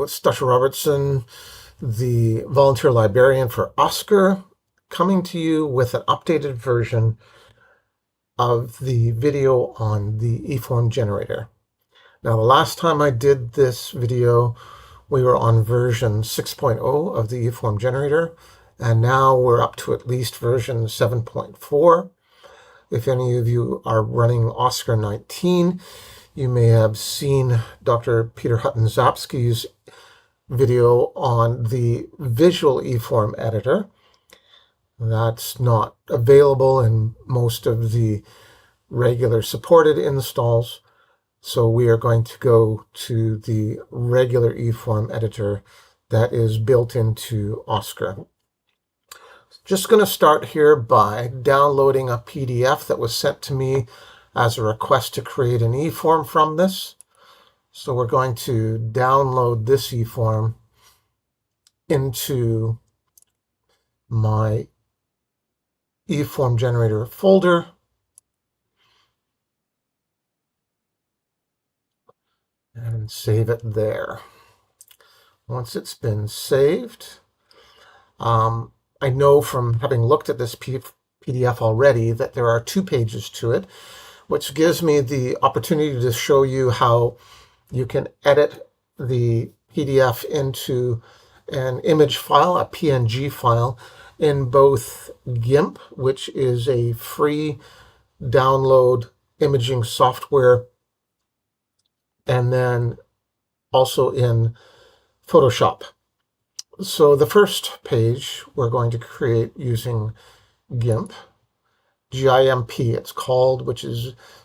it's Dr. Robertson, the volunteer librarian for OSCAR, coming to you with an updated version of the video on the eForm generator. Now, the last time I did this video, we were on version 6.0 of the eForm generator, and now we're up to at least version 7.4. If any of you are running OSCAR 19, you may have seen Dr. Peter Hutton-Zapsky's video on the visual eForm editor. That's not available in most of the regular supported installs. So we are going to go to the regular eForm editor that is built into OSCAR. Just going to start here by downloading a PDF that was sent to me as a request to create an eForm from this. So we're going to download this eForm into my eForm generator folder. And save it there. Once it's been saved, I know from having looked at this PDF already that there are 2 pages to it, which gives me the opportunity to show you how you can edit the PDF into an image file, a PNG file, in both GIMP, which is a free download imaging software, and then also in Photoshop. So the first page we're going to create using GIMP, GIMP it's called, which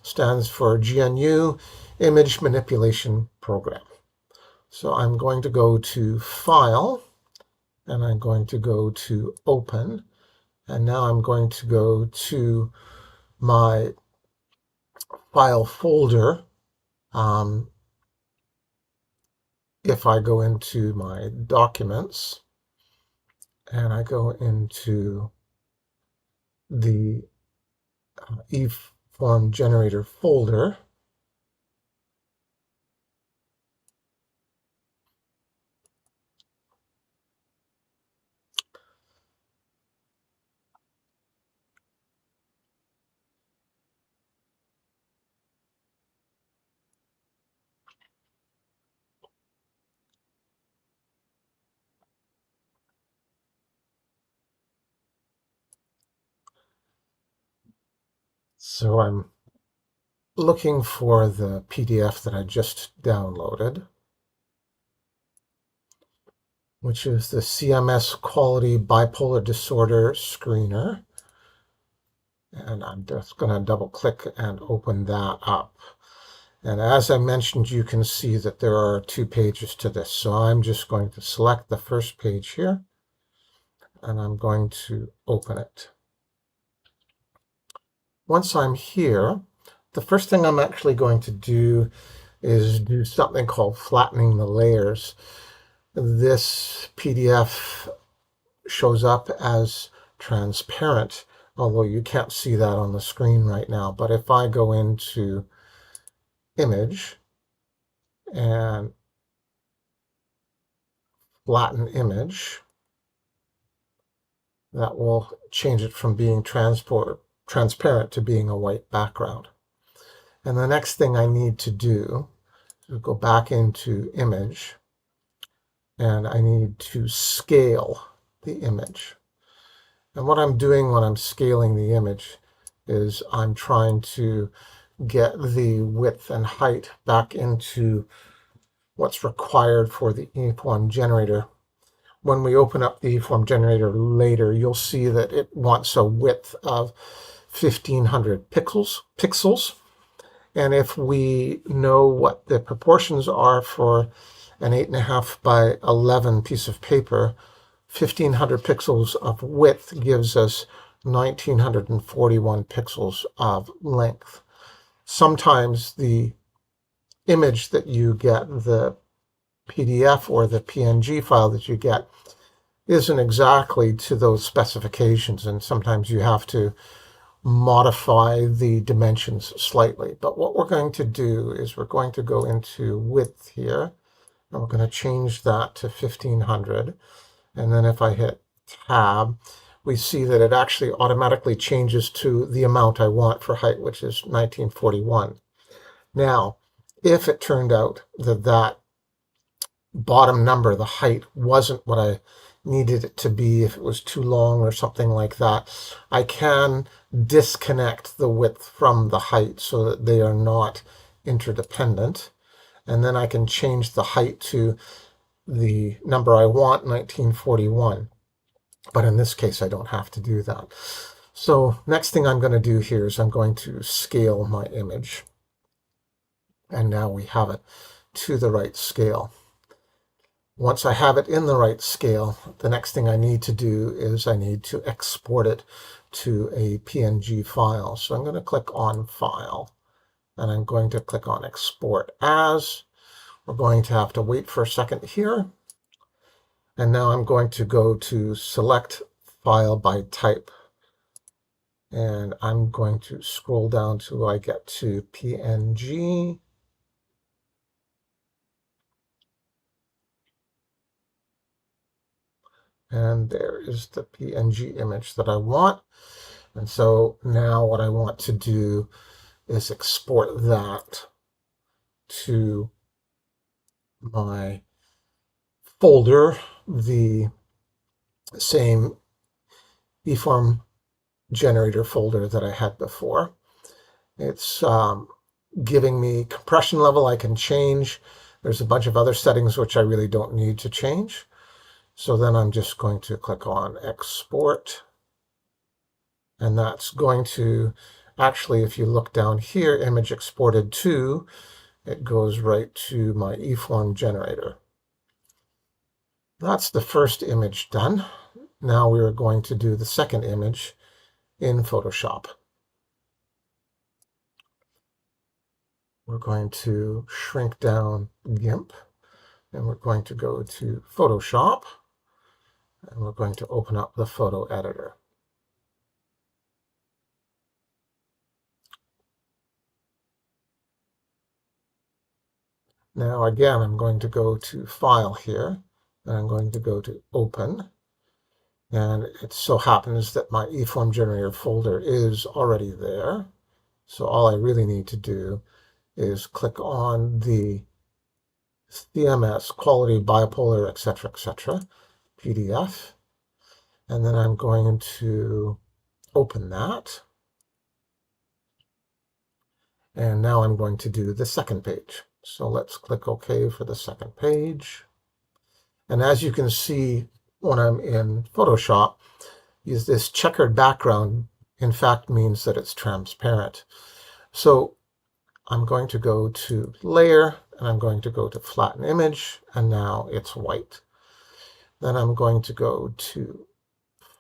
stands for GNU Image Manipulation Program. So I'm going to go to File, and I'm going to go to Open, and now I'm going to go to my file folder. If I go into my documents and I go into the eForm generator folder, so I'm looking for the PDF that I just downloaded, which is the CMS Quality Bipolar Disorder Screener. And I'm just going to double click and open that up. And as I mentioned, you can see that there are 2 pages to this. So I'm just going to select the first page here, and I'm going to open it. Once I'm here, the first thing I'm actually going to do is do something called flattening the layers. This PDF shows up as transparent, although you can't see that on the screen right now. But if I go into Image and Flatten Image, that will change it from being transparent to being a white background. And the next thing I need to do is go back into Image, and I need to scale the image. And what I'm doing when I'm scaling the image is I'm trying to get the width and height back into what's required for the eForm generator. When we open up the eForm generator later, you'll see that it wants a width of 1500 pixels. And if we know what the proportions are for an 8.5 by 11 piece of paper, 1500 pixels of width gives us 1941 pixels of length. Sometimes the image that you get, the PDF or the PNG file that you get, isn't exactly to those specifications, and sometimes you have to modify the dimensions slightly. But what we're going to do is we're going to go into width here, And we're going to change that to 1500. And then if I hit tab, we see that it actually automatically changes to the amount I want for height, which is 1941. Now, if it turned out that that bottom number, the height, wasn't what I needed it to be, if it was too long or something like that, I can disconnect the width from the height so that they are not interdependent. And then I can change the height to the number I want, 1941. But in this case, I don't have to do that. So next thing I'm going to do here is I'm going to scale my image. And now we have it to the right scale. Once I have it in the right scale, the next thing I need to do is I need to export it to a PNG file. So I'm going to click on File, and I'm going to click on Export As. We're going to have to wait for a second here. And now I'm going to go to Select File by Type. And I'm going to scroll down till I get to PNG. And there is the PNG image that I want. And so now what I want to do is export that to my folder, the same eForm generator folder that I had before. It's giving me compression level I can change. There's a bunch of other settings which I really don't need to change. So then I'm just going to click on Export. And that's going to, actually, if you look down here, image exported to, it goes right to my eForm generator. That's the first image done. Now we're going to do the second image in Photoshop. We're going to shrink down GIMP, and we're going to go to Photoshop, and we're going to open up the photo editor. Now again, I'm going to go to File here, and I'm going to go to Open. And it so happens that my eForm generator folder is already there. So all I really need to do is click on the CMS, quality, bipolar, etc., PDF. And then I'm going to open that. And now I'm going to do the second page. So let's click OK for the second page. And as you can see when I'm in Photoshop, is this checkered background in fact means that it's transparent. So I'm going to go to Layer, and I'm going to go to Flatten Image, and now it's white. Then I'm going to go to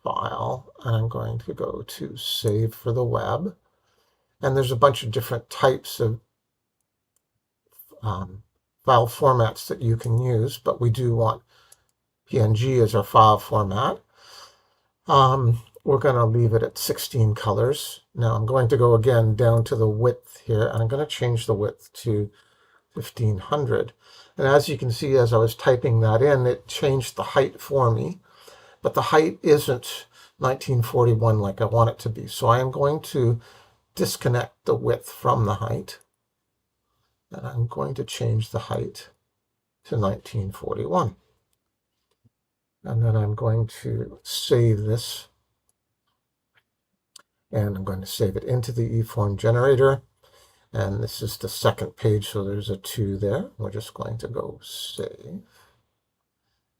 File, and I'm going to go to Save for the Web. And there's a bunch of different types of file formats that you can use, but we do want PNG as our file format. We're going to leave it at 16 colors. Now I'm going to go again down to the width here, and I'm going to change the width to 1500. And as you can see, as I was typing that in, it changed the height for me, but the height isn't 1941 like I want it to be. So I am going to disconnect the width from the height, and I'm going to change the height to 1941. And then I'm going to save this, and I'm going to save it into the eForm generator. And this is the second page, so there's a 2 there. We're just going to go save.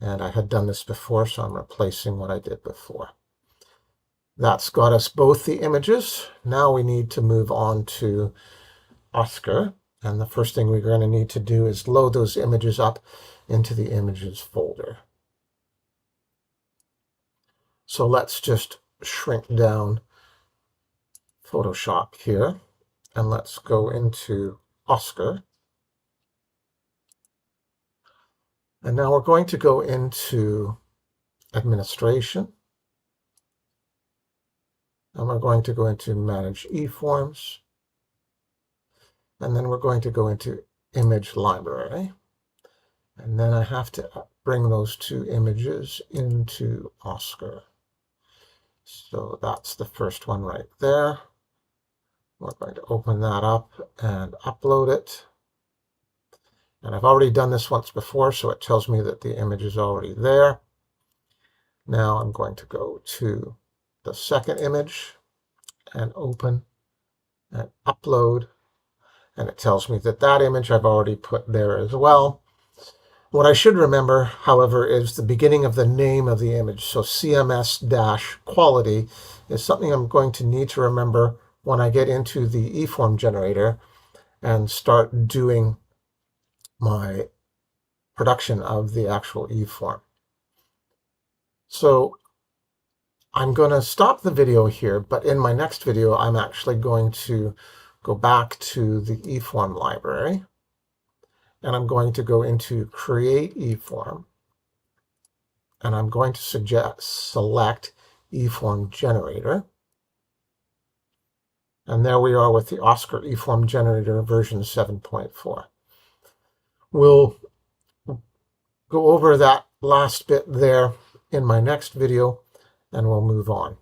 And I had done this before, so I'm replacing what I did before. That's got us both the images. Now we need to move on to Oscar. And the first thing we're going to need to do is load those images up into the images folder. So let's just shrink down Photoshop here, and let's go into Oscar. And now we're going to go into Administration, and we're going to go into Manage eForms, and then we're going to go into Image Library. And then I have to bring those two images into Oscar. So that's the first one right there. We're going to open that up and upload it. And I've already done this once before, so it tells me that the image is already there. Now I'm going to go to the second image and open and upload. And it tells me that that image I've already put there as well. What I should remember, however, is the beginning of the name of the image. So CMS-quality is something I'm going to need to remember when I get into the eForm generator and start doing my production of the actual eForm. So I'm going to stop the video here, but in my next video, I'm actually going to go back to the eForm library, and I'm going to go into Create eForm, and I'm going to select eForm Generator. And there we are with the Oscar eForm Generator version 7.4. We'll go over that last bit there in my next video, and we'll move on.